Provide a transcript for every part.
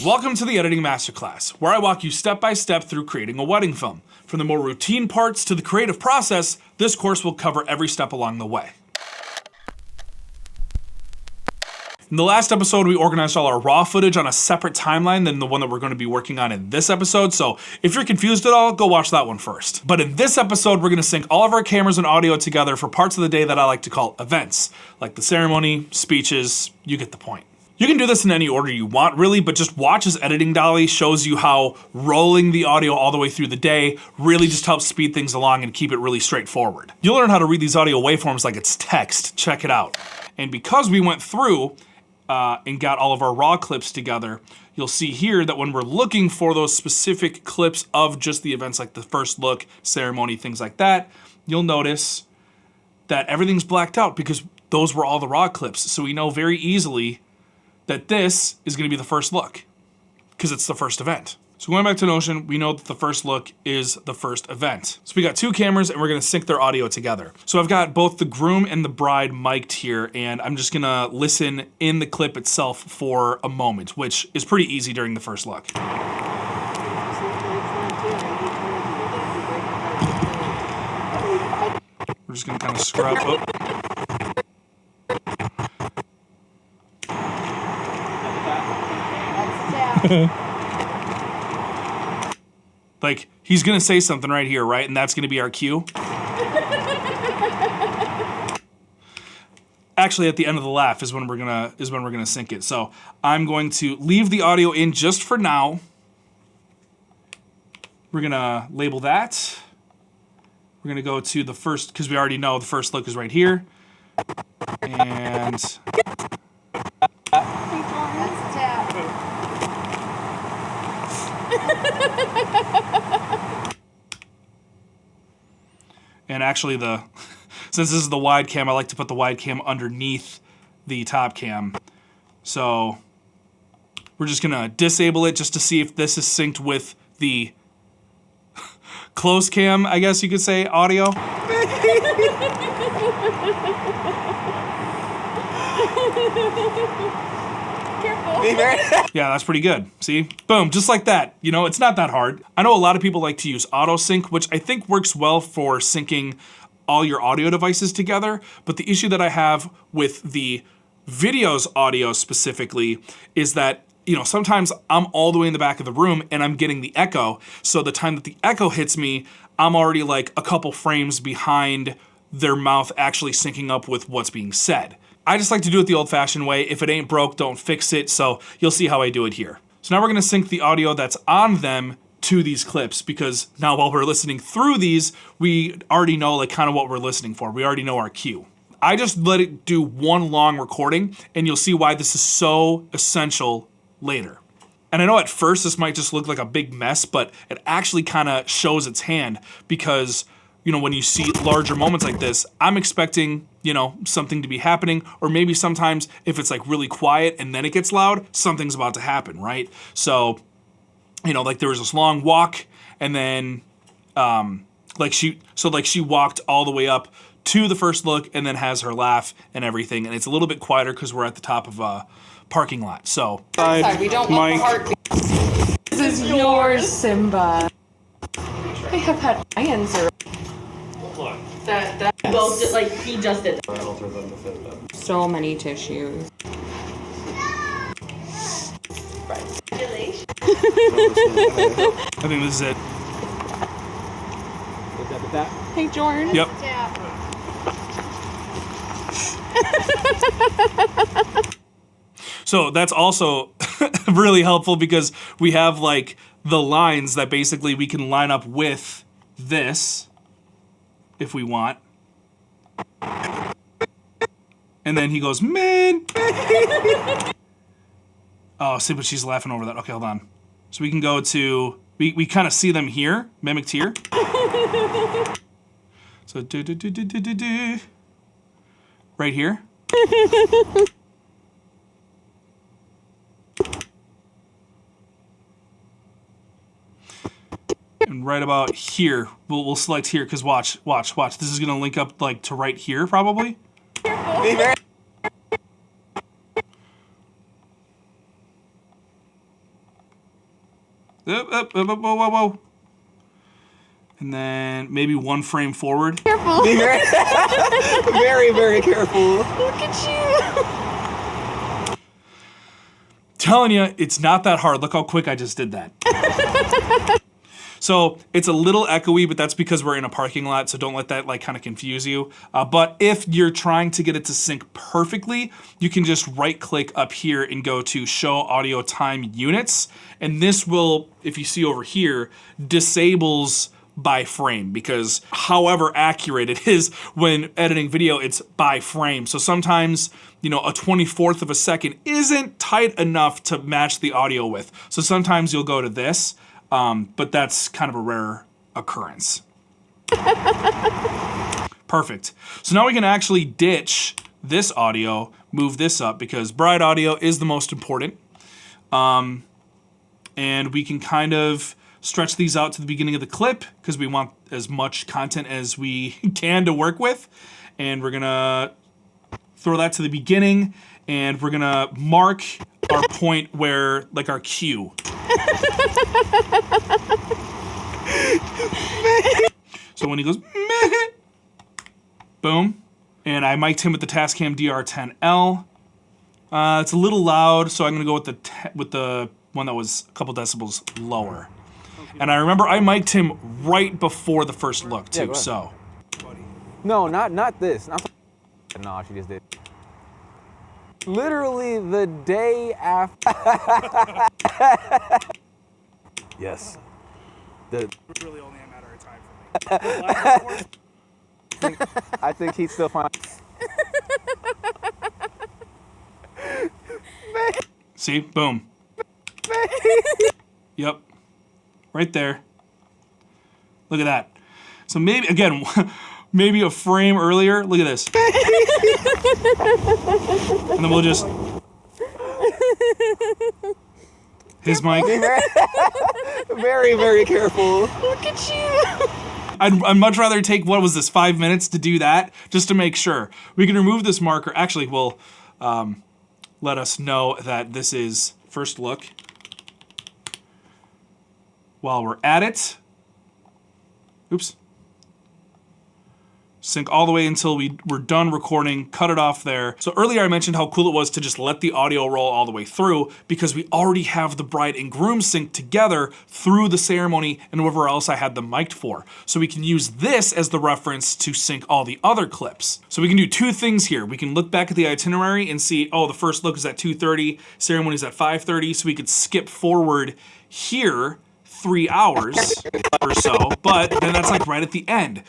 Welcome to the Editing Masterclass, where I walk you step by step through creating a wedding film. From the more routine parts to the creative process, this course will cover every step along the way. In the last episode, we organized all our raw footage on a separate timeline than the one that we're going to be working on in this episode, so if you're confused at all, go watch that one first. But in this episode, we're going to sync all of our cameras and audio together for parts of the day that I like to call events, like the ceremony, speeches, you get the point. You can do this in any order you want, really, but just watch as Editing Dolly shows you how rolling the audio all the way through the day really just helps speed things along and keep it really straightforward. You'll learn how to read these audio waveforms like it's text. Check it out. And because we went through and got all of our raw clips together, you'll see here that when we're looking for those specific clips of just the events like the first look, ceremony, things like that, you'll notice that everything's blacked out because those were all the raw clips. So we know very easily that this is going to be the first look because it's the first event. So going back to Notion, we know that the first look is the first event. So we got two cameras and we're going to sync their audio together. So I've got both the groom and the bride mic'd here, and I'm just going to listen in the clip itself for a moment, which is pretty easy during the first look. We're just going to kind of scrub. Oh. Like, he's gonna say something right here, right? And that's gonna be our cue. Actually, at the end of the laugh is when we're gonna sync it. So I'm going to leave the audio in just for now. We're gonna label that. We're gonna go to the first, because we already know the first look is right here. And and actually since this is the wide cam, I like to put the wide cam underneath the top cam. So we're just gonna disable it just to see if this is synced with the close cam, I guess you could say, audio. Yeah, that's pretty good. See? Boom, just like that. You know, it's not that hard. I know a lot of people like to use auto sync, which I think works well for syncing all your audio devices together, but the issue that I have with the video's audio specifically is that, you know, sometimes I'm all the way in the back of the room and I'm getting the echo, so the time that the echo hits me, I'm already like a couple frames behind their mouth actually syncing up with what's being said. I just like to do it the old-fashioned way. If it ain't broke, don't fix it, so you'll see how I do it here. So now we're gonna sync the audio that's on them to these clips, because now while we're listening through these, we already know like kind of what we're listening for. We already know our cue. I just let it do one long recording, and you'll see why this is so essential later. And I know at first this might just look like a big mess, but it actually kind of shows its hand, because you know, when you see larger moments like this, I'm expecting, you know, something to be happening, or maybe sometimes if it's like really quiet and then it gets loud, something's about to happen, right? So, you know, like there was this long walk, and then she walked all the way up to the first look and then has her laugh and everything, and it's a little bit quieter because we're at the top of a parking lot. So, sorry, we don't want park. This is yours, Simba. I have had answer. That both did, like he just did. So many tissues. I think this is it. Hey, George. Yep. So that's also really helpful because we have like the lines that basically we can line up with this if we want. And then he goes, man. Oh, see, but she's laughing over that. Okay, hold on. So we can go to, we kind of see them here, mimicked here. So right here. And right about here, we'll select here, because watch. This is gonna link up like to right here, probably. Whoa. And then maybe 1 frame forward. Careful. Be very, very, very careful. Look at you. Telling you, it's not that hard. Look how quick I just did that. So it's a little echoey, but that's because we're in a parking lot, so don't let that like kind of confuse you. But if you're trying to get it to sync perfectly, you can just right click up here and go to show audio time units. And this will, if you see over here, disables by frame, because however accurate it is when editing video, it's by frame. So sometimes, you know, a 24th of a second isn't tight enough to match the audio with. So sometimes you'll go to this, but that's kind of a rare occurrence. Perfect. So now we can actually ditch this audio, move this up, because bride audio is the most important. And we can kind of stretch these out to the beginning of the clip because we want as much content as we can to work with. And we're gonna throw that to the beginning, and we're gonna mark our point where, like our cue. So when he goes, meh, boom. And I mic'd him with the Tascam DR10L. It's a little loud, so I'm gonna go with the one that was a couple decibels lower. And I remember I mic'd him right before the first look too, yeah, so. No, not this. No, she just did. Literally the day after. Yes. Really only a matter of time for me. I think he's still fine. See, boom. Yep. Right there. Look at that. So maybe, again, maybe a frame earlier. Look at this. And then we'll just... His mic. Very, very careful. Look at you. I'd much rather take, what was this, 5 minutes to do that, just to make sure. We can remove this marker. Actually, we'll let us know that this is first look. While we're at it, oops, sync all the way until we're done recording, cut it off there. So earlier I mentioned how cool it was to just let the audio roll all the way through because we already have the bride and groom synced together through the ceremony and whatever else I had them mic'd for. So we can use this as the reference to sync all the other clips. So we can do 2 things here. We can look back at the itinerary and see, oh, the first look is at 2:30, ceremony's at 5:30, so we could skip forward here 3 hours or so, but then that's like right at the end.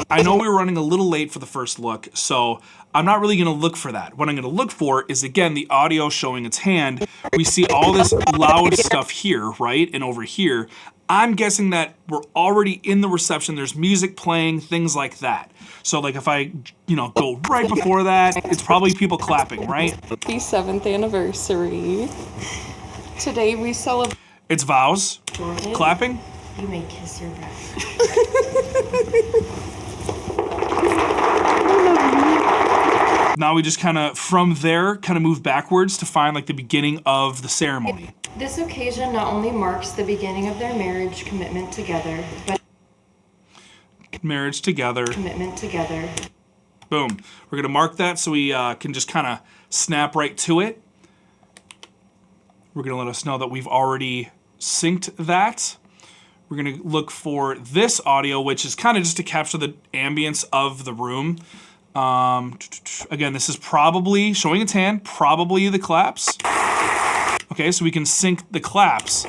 I know we were running a little late for the first look, so I'm not really gonna look for that. What I'm gonna look for is, again, the audio showing its hand. We see all this loud stuff here, right? And over here, I'm guessing that we're already in the reception. There's music playing, things like that. So like if I, you know, go right before that, it's probably people clapping, right? Happy 7th anniversary. Today we celebrate. It's vows. Jordan, Clapping. you may kiss your bride. Now we just kind of, from there, kind of move backwards to find like the beginning of the ceremony. This occasion not only marks the beginning of their marriage commitment together, but Marriage together. commitment together. Boom. We're gonna mark that so we can just kind of snap right to it. We're gonna let us know that we've already synced that. We're gonna look for this audio, which is kind of just to capture the ambience of the room. Again, this is probably showing its hand, probably the claps. Okay, so we can sync the claps.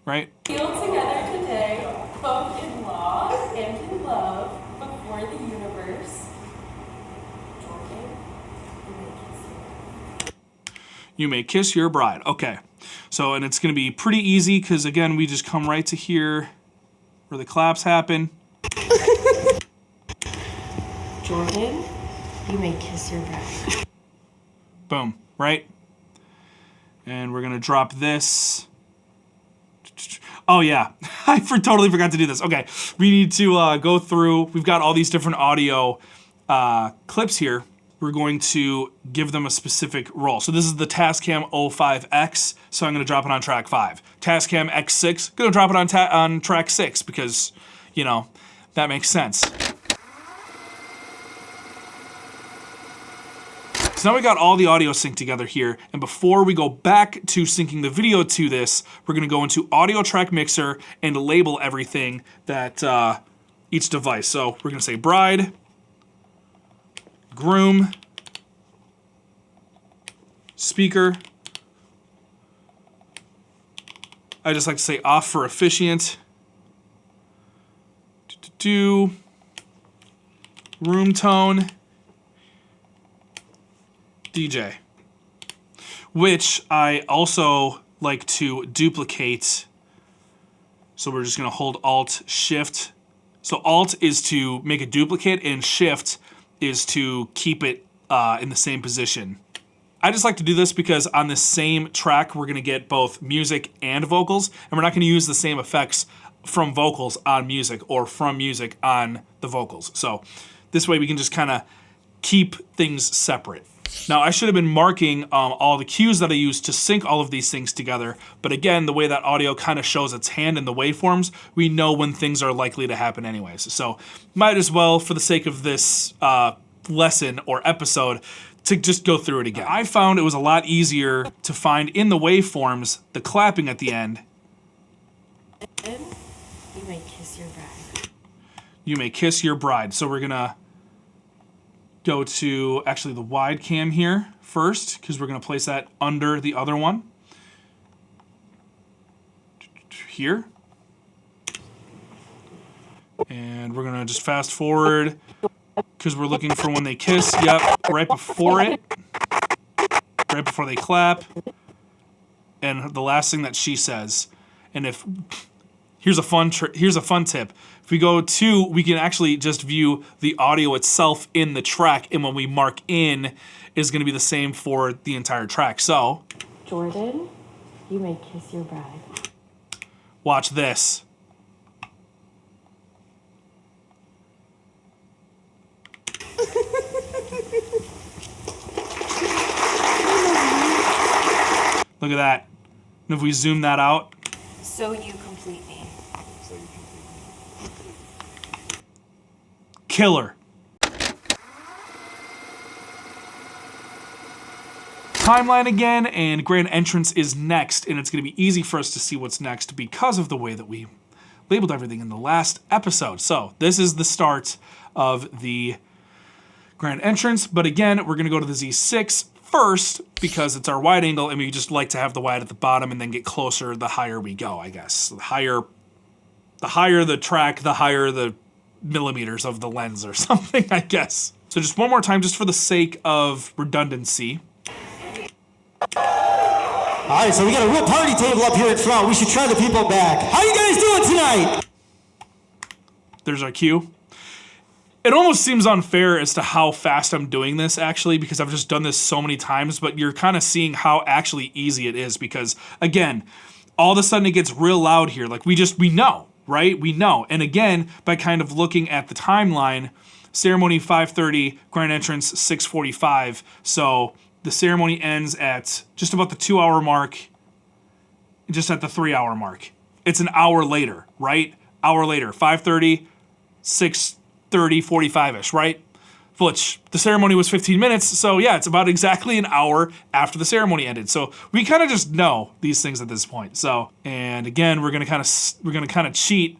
Right? Feel together today, both in law and in love, before the universe. You may kiss your bride. Okay. So, and it's going to be pretty easy because, again, we just come right to here where the claps happen. Jordan, you may kiss your bride. Boom. Right? And we're going to drop this. Oh, yeah. I totally forgot to do this. Okay. We need to go through. We've got all these different audio clips here. we're going to give them a specific role. So this is the Tascam 05X, so I'm gonna drop it on track 5. Tascam X6, gonna drop it on track 6 because, you know, that makes sense. So now we got all the audio synced together here, and before we go back to syncing the video to this, we're gonna go into Audio Track Mixer and label everything that each device. So we're gonna say bride, groom, speaker. I just like to say off for officiant. Room tone. DJ, which I also like to duplicate. So we're just gonna hold Alt Shift. So Alt is to make a duplicate and Shift is to keep it in the same position. I just like to do this because on this same track, we're gonna get both music and vocals, and we're not gonna use the same effects from vocals on music or from music on the vocals. So this way we can just kind of keep things separate. Now, I should have been marking all the cues that I use to sync all of these things together, but again, the way that audio kind of shows its hand in the waveforms, we know when things are likely to happen anyways. So might as well, for the sake of this lesson or episode, to just go through it again. I found it was a lot easier to find in the waveforms the clapping at the end. You may kiss your bride. You may kiss your bride. So we're gonna go to actually the wide cam here first, because we're gonna place that under the other one. Here. And we're gonna just fast forward, because we're looking for when they kiss. Yep, right before it. Right before they clap. And the last thing that she says. And if, here's a fun tip. If we go to, we can actually just view the audio itself in the track, and when we mark in, is gonna be the same for the entire track. So, Jordan, you may kiss your bride. watch this. Look at that. And if we zoom that out. So you complete me. Killer. Timeline again, and grand entrance is next, and it's going to be easy for us to see what's next because of the way that we labeled everything in the last episode. So this is the start of the grand entrance, but again, we're going to go to the Z6 first because it's our wide angle, and we just like to have the wide at the bottom and then get closer the higher we go, I guess. So the higher the track, the higher the millimeters of the lens or something, I guess. So just one more time, just for the sake of redundancy. All right, so we got a real party table up here in front. We should try the people back. How you guys doing tonight? There's our cue. It almost seems unfair as to how fast I'm doing this, actually, because I've just done this so many times, but you're kind of seeing how actually easy it is because, again, all of a sudden it gets real loud here. Like, we know. Right? We know. And again, by kind of looking at the timeline, ceremony 5:30, grand entrance 6:45. So the ceremony ends at just about the 2-hour mark, just at the 3-hour mark. It's an hour later, right? Hour later, 5:30, 6:30, 45-ish, right? Which the ceremony was 15 minutes, so yeah, it's about exactly an hour after the ceremony ended. So we kind of just know these things at this point. So, and again, we're gonna kind of cheat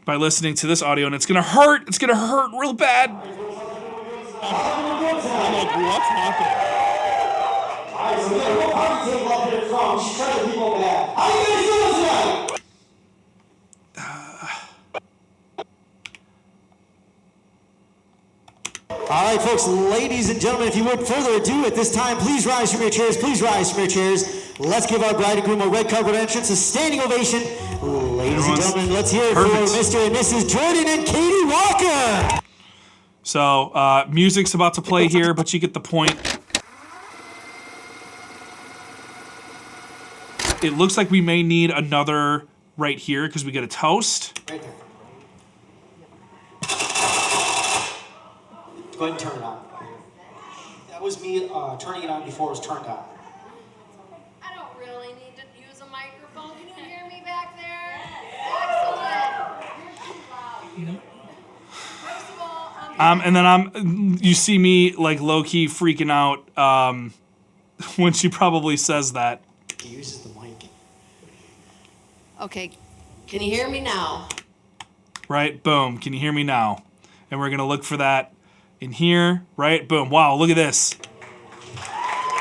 by listening to this audio, and it's gonna hurt. It's gonna hurt real bad. I'm like, what's happening? All right, so we got a real party table up here in front. We should try the people back. How you guys doing tonight? All right, folks, ladies and gentlemen, if you would further ado at this time, please rise from your chairs. Please rise from your chairs. Let's give our bride and groom a red carpet entrance, a standing ovation. Ladies and gentlemen, let's hear it for Mr. and Mrs. Jordan and Katie Walker. So, music's about to play here, but you get the point. It looks like we may need another right here because we get a toast. Right there. Go ahead and turn it on. That was me turning it on before it was turned on. I don't really need to use a microphone. Can you hear me back there? Excellent. First of all, and then you see me like low-key freaking out when she probably says that. He uses the mic. okay, can you hear me now? Right, boom, can you hear me now? And we're gonna look for that in here, right, boom, wow, look at this.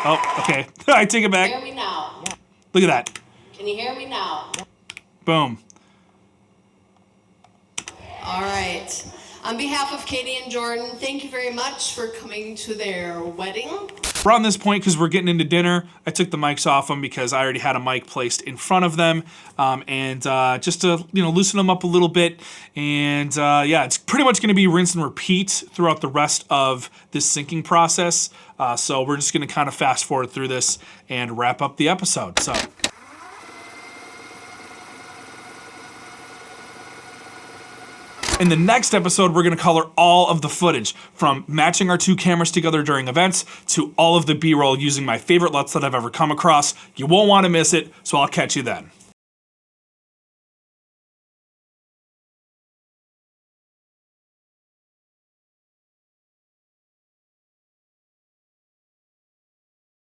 Oh, okay, I take it back. Hear me now. Look at that, Can you hear me now? boom. All right. On behalf of Katie and Jordan, thank you very much for coming to their wedding. Around this point, because we're getting into dinner, I took the mics off them because I already had a mic placed in front of them, and just to loosen them up a little bit. And yeah, it's pretty much going to be rinse and repeat throughout the rest of this syncing process. So we're just going to kind of fast forward through this and wrap up the episode. So. In the next episode, we're going to color all of the footage, from matching our two cameras together during events to all of the B-roll using my favorite LUTs that I've ever come across. You won't want to miss it, so I'll catch you then.